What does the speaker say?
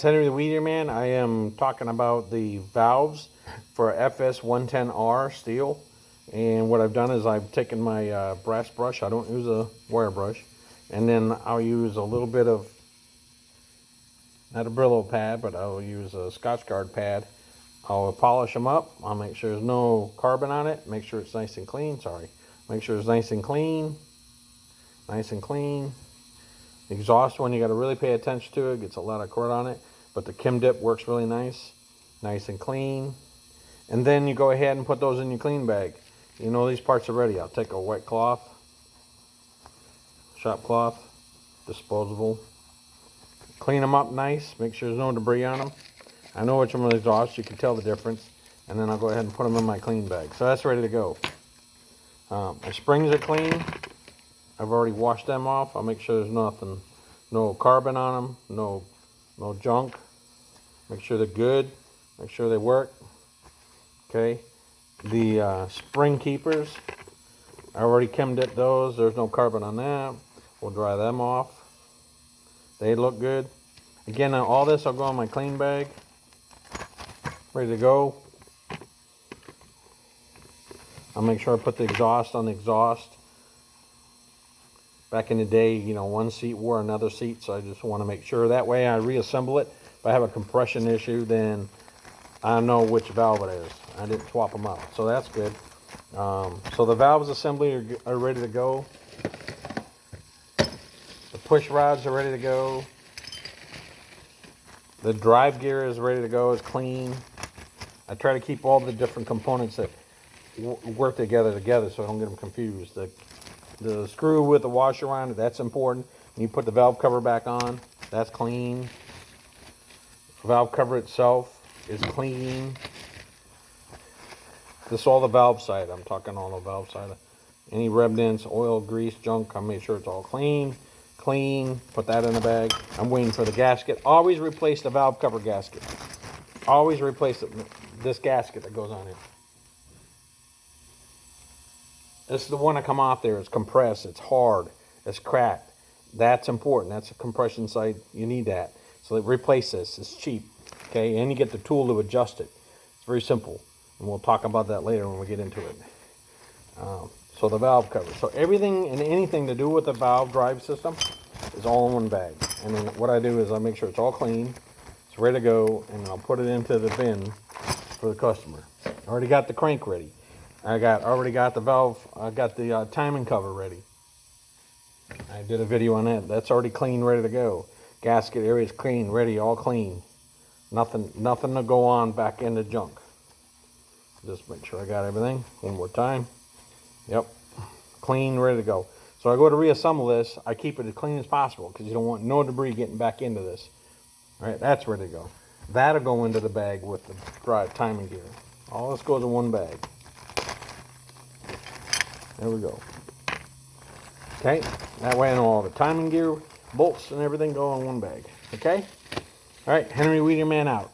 Henry the Weeder Man. I am talking about the valves for FS 110R Stihl, and what I've done is I've taken my brass brush. I don't use a wire brush, and then I'll use a little bit of, not a Brillo pad, but I'll use a Scotchgard pad. I'll polish them up. I'll make sure there's no carbon on it. Make sure it's nice and clean. Make sure it's nice and clean. Nice and clean. The exhaust one, you got to really pay attention to it. Gets a lot of cord on it, but the Kim dip works really nice and clean. And then you go ahead and put those in your clean bag. You know these parts are ready. I'll take a wet cloth, shop cloth, disposable, clean them up nice. Make sure there's no debris on them. I know which one is exhaust. You can tell the difference. And then I'll go ahead and put them in my clean bag. So that's ready to go. My springs are clean. I've already washed them off. I'll make sure there's nothing, no carbon on them, no junk. Make sure they're good. Make sure they work. Okay. The spring keepers, I already Kim dipped those. There's no carbon on that. We'll dry them off. They look good. Again, all this I'll go in my clean bag. Ready to go. I'll make sure I put the exhaust on the exhaust. Back in the day, you know, one seat wore another seat, so I just want to make sure. That way I reassemble it. If I have a compression issue, then I know which valve it is. I didn't swap them out, so that's good. So the valves assembly are ready to go. The push rods are ready to go. The drive gear is ready to go. It's clean. I try to keep all the different components that work together so I don't get them confused. The screw with the washer on it, that's important. When you put the valve cover back on, that's clean. The valve cover itself is clean. This is all the valve side. I'm talking all the valve side. Any remnants, oil, grease, junk, I'll make sure it's all clean. Put that in the bag. I'm waiting for the gasket. Always replace the valve cover gasket. Always replace this gasket that goes on here. This is the one that come off there. It's compressed. It's hard. It's cracked. That's important. That's a compression side. You need that. So replace this. It's cheap. Okay, and you get the tool to adjust it. It's very simple, and we'll talk about that later when we get into it. So the valve cover. So everything and anything to do with the valve drive system is all in one bag. And then what I do is I make sure it's all clean. It's ready to go, and I'll put it into the bin for the customer. I already got the crank ready. I already got the valve. I got the timing cover ready. I did a video on that. That's already clean, ready to go. Gasket area is clean, ready, all clean. Nothing to go on back into junk. Just make sure I got everything one more time. Yep, clean, ready to go. So I go to reassemble this. I keep it as clean as possible because you don't want no debris getting back into this. All right, that's ready to go. That'll go into the bag with the drive timing gear. All this goes in one bag. There we go. Okay, that way I know all the timing gear, bolts, and everything go in one bag. Okay? All right, Henry Weeder Man out.